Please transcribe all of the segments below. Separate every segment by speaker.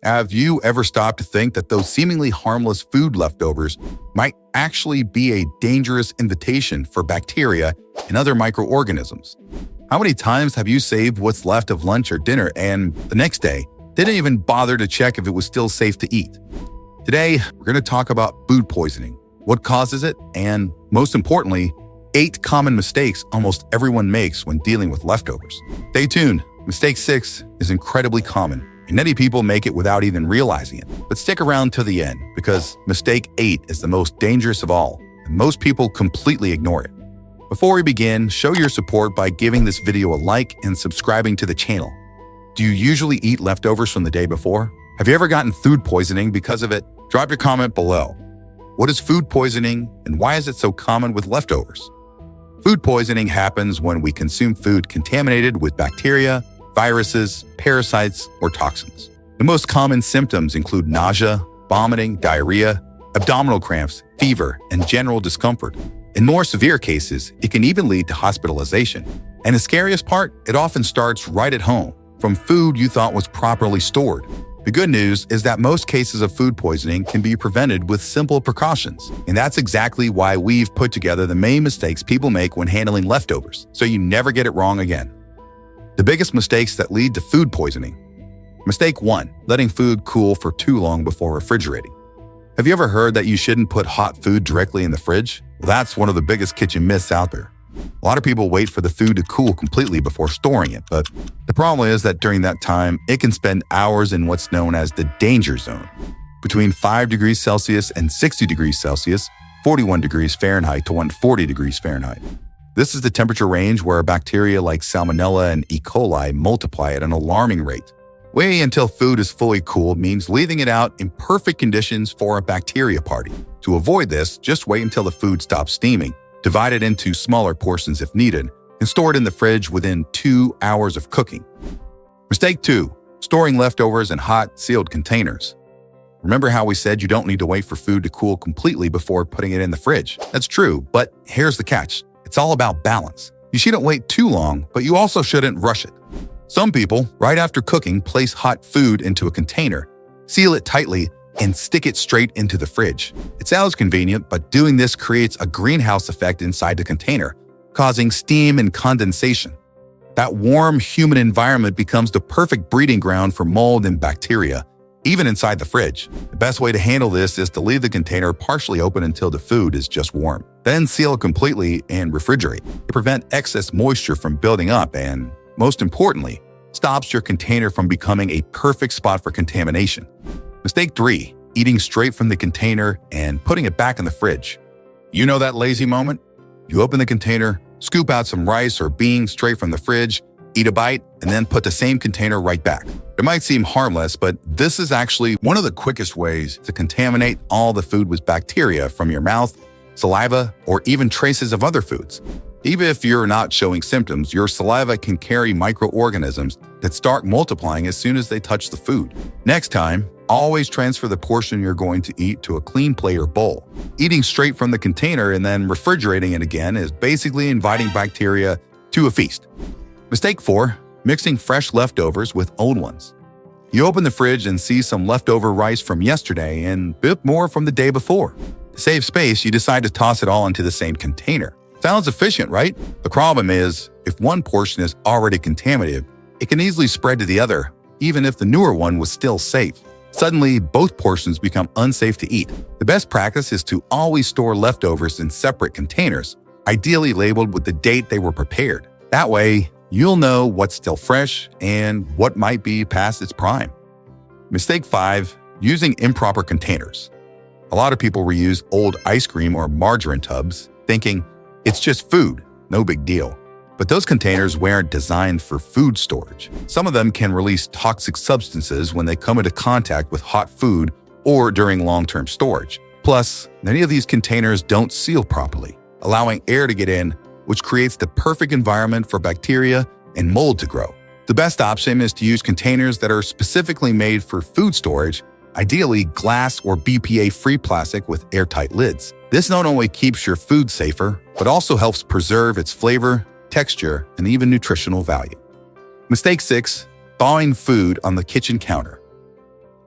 Speaker 1: Have you ever stopped to think that those seemingly harmless food leftovers might actually be a dangerous invitation for bacteria and other microorganisms? How many times have you saved what's left of lunch or dinner and the next day didn't even bother to check if it was still safe to eat? Today, we're going to talk about food poisoning, what causes it, and most importantly, 8 common mistakes almost everyone makes when dealing with leftovers. Stay tuned. Mistake 6 is incredibly common, and many people make it without even realizing it. But stick around till the end, because mistake 8 is the most dangerous of all, and most people completely ignore it. Before we begin, show your support by giving this video a like and subscribing to the channel. Do you usually eat leftovers from the day before? Have you ever gotten food poisoning because of it? Drop your comment below. What is food poisoning, and why is it so common with leftovers? Food poisoning happens when we consume food contaminated with bacteria, viruses, parasites, or toxins. The most common symptoms include nausea, vomiting, diarrhea, abdominal cramps, fever, and general discomfort. In more severe cases, it can even lead to hospitalization. And the scariest part, it often starts right at home, from food you thought was properly stored. The good news is that most cases of food poisoning can be prevented with simple precautions. And that's exactly why we've put together the main mistakes people make when handling leftovers, so you never get it wrong again. The biggest mistakes that lead to food poisoning. Mistake 1, letting food cool for too long before refrigerating. Have you ever heard that you shouldn't put hot food directly in the fridge? Well, that's one of the biggest kitchen myths out there. A lot of people wait for the food to cool completely before storing it, but the problem is that during that time, it can spend hours in what's known as the danger zone, between 5 degrees Celsius and 60 degrees Celsius, 41 degrees Fahrenheit to 140 degrees Fahrenheit. This is the temperature range where bacteria like Salmonella and E. coli multiply at an alarming rate. Waiting until food is fully cooled means leaving it out in perfect conditions for a bacteria party. To avoid this, just wait until the food stops steaming. Divide it into smaller portions if needed, and store it in the fridge within 2 hours of cooking. Mistake 2, storing leftovers in hot, sealed containers. Remember how we said you don't need to wait for food to cool completely before putting it in the fridge? That's true, but here's the catch. It's all about balance. You shouldn't wait too long, but you also shouldn't rush it. Some people, right after cooking, place hot food into a container, seal it tightly, and stick it straight into the fridge. It sounds convenient, but doing this creates a greenhouse effect inside the container, causing steam and condensation. That warm, humid environment becomes the perfect breeding ground for mold and bacteria, even inside the fridge. The best way to handle this is to leave the container partially open until the food is just warm. Then seal it completely and refrigerate. To prevent excess moisture from building up and, most importantly, stops your container from becoming a perfect spot for contamination. Mistake 3, eating straight from the container and putting it back in the fridge. You know that lazy moment? You open the container, scoop out some rice or beans straight from the fridge, eat a bite, and then put the same container right back. It might seem harmless, but this is actually one of the quickest ways to contaminate all the food with bacteria from your mouth, saliva, or even traces of other foods. Even if you're not showing symptoms, your saliva can carry microorganisms that start multiplying as soon as they touch the food. Next time, always transfer the portion you're going to eat to a clean plate or bowl. Eating straight from the container and then refrigerating it again is basically inviting bacteria to a feast. Mistake 4, mixing fresh leftovers with old ones. You open the fridge and see some leftover rice from yesterday and a bit more from the day before. To save space, you decide to toss it all into the same container. Sounds efficient, right? The problem is, if one portion is already contaminated, it can easily spread to the other, even if the newer one was still safe. Suddenly, both portions become unsafe to eat. The best practice is to always store leftovers in separate containers, ideally labeled with the date they were prepared. That way, you'll know what's still fresh and what might be past its prime. Mistake 5, using improper containers. A lot of people reuse old ice cream or margarine tubs, thinking it's just food, no big deal. But those containers weren't designed for food storage. Some of them can release toxic substances when they come into contact with hot food or during long-term storage. Plus, many of these containers don't seal properly, allowing air to get in, which creates the perfect environment for bacteria and mold to grow. The best option is to use containers that are specifically made for food storage, ideally glass or BPA-free plastic with airtight lids. This not only keeps your food safer, but also helps preserve its flavor, texture, and even nutritional value. Mistake 6, thawing food on the kitchen counter.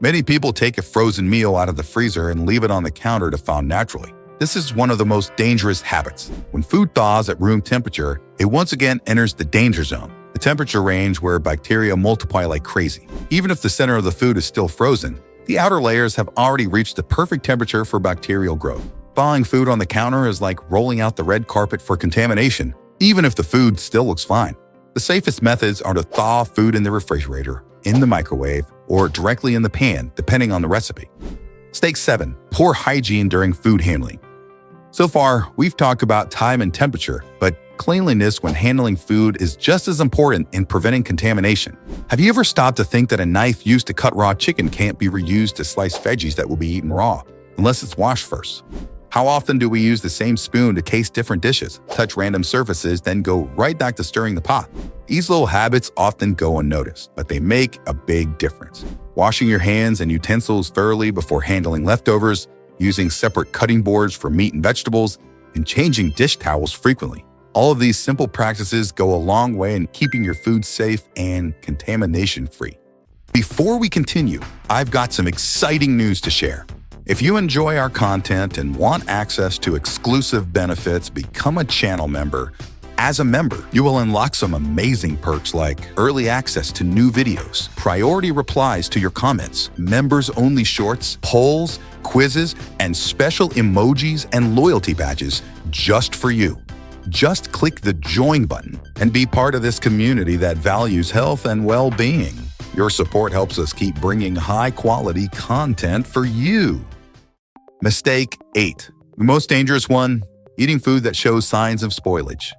Speaker 1: Many people take a frozen meal out of the freezer and leave it on the counter to thaw naturally. This is one of the most dangerous habits. When food thaws at room temperature, it once again enters the danger zone, the temperature range where bacteria multiply like crazy. Even if the center of the food is still frozen, the outer layers have already reached the perfect temperature for bacterial growth. Thawing food on the counter is like rolling out the red carpet for contamination, even if the food still looks fine. The safest methods are to thaw food in the refrigerator, in the microwave, or directly in the pan, depending on the recipe. Mistake 7. Poor hygiene during food handling. So far, we've talked about time and temperature, but cleanliness when handling food is just as important in preventing contamination. Have you ever stopped to think that a knife used to cut raw chicken can't be reused to slice veggies that will be eaten raw, unless it's washed first? How often do we use the same spoon to taste different dishes, touch random surfaces, then go right back to stirring the pot? These little habits often go unnoticed, but they make a big difference. Washing your hands and utensils thoroughly before handling leftovers, using separate cutting boards for meat and vegetables, and changing dish towels frequently. All of these simple practices go a long way in keeping your food safe and contamination-free. Before we continue, I've got some exciting news to share. If you enjoy our content and want access to exclusive benefits, become a channel member. As a member, you will unlock some amazing perks like early access to new videos, priority replies to your comments, members-only shorts, polls, quizzes, and special emojis and loyalty badges just for you. Just click the join button and be part of this community that values health and well-being. Your support helps us keep bringing high-quality content for you. Mistake 8. The most dangerous one, eating food that shows signs of spoilage.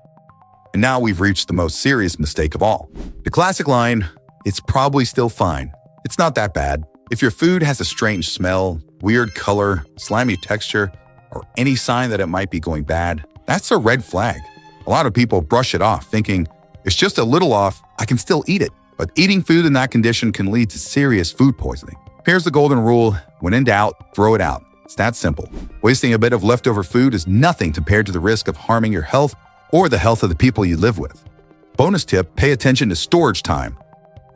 Speaker 1: And now we've reached the most serious mistake of all. The classic line, "It's probably still fine. It's not that bad." If your food has a strange smell, weird color, slimy texture, or any sign that it might be going bad, that's a red flag. A lot of people brush it off, thinking, "It's just a little off, I can still eat it." But eating food in that condition can lead to serious food poisoning. Here's the golden rule: when in doubt, throw it out. It's that simple. Wasting a bit of leftover food is nothing compared to the risk of harming your health or the health of the people you live with. Bonus tip, pay attention to storage time.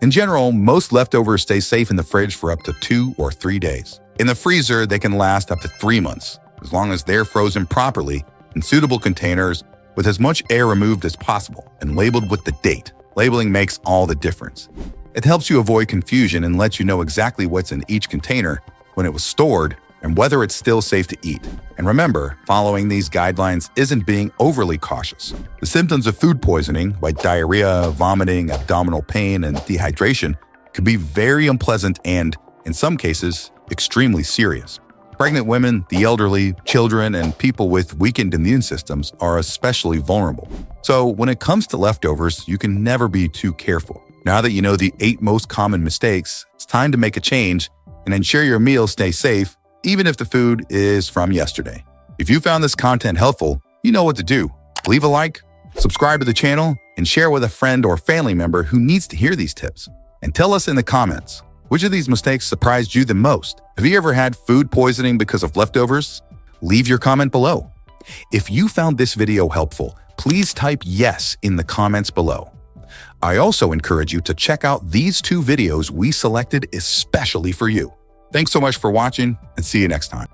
Speaker 1: In general, most leftovers stay safe in the fridge for up to 2 or 3 days. In the freezer, they can last up to 3 months, as long as they're frozen properly in suitable containers with as much air removed as possible and labeled with the date. Labeling makes all the difference. It helps you avoid confusion and lets you know exactly what's in each container, when it was stored, and whether it's still safe to eat. And remember, following these guidelines isn't being overly cautious. The symptoms of food poisoning, like diarrhea, vomiting, abdominal pain, and dehydration, could be very unpleasant and, in some cases, extremely serious. Pregnant women, the elderly, children, and people with weakened immune systems are especially vulnerable. So when it comes to leftovers, you can never be too careful. Now that you know the 8 most common mistakes, it's time to make a change and ensure your meals stay safe, even if the food is from yesterday. If you found this content helpful, you know what to do. Leave a like, subscribe to the channel, and share with a friend or family member who needs to hear these tips. And tell us in the comments, which of these mistakes surprised you the most? Have you ever had food poisoning because of leftovers? Leave your comment below. If you found this video helpful, please type yes in the comments below. I also encourage you to check out these 2 videos we selected especially for you. Thanks so much for watching, and see you next time.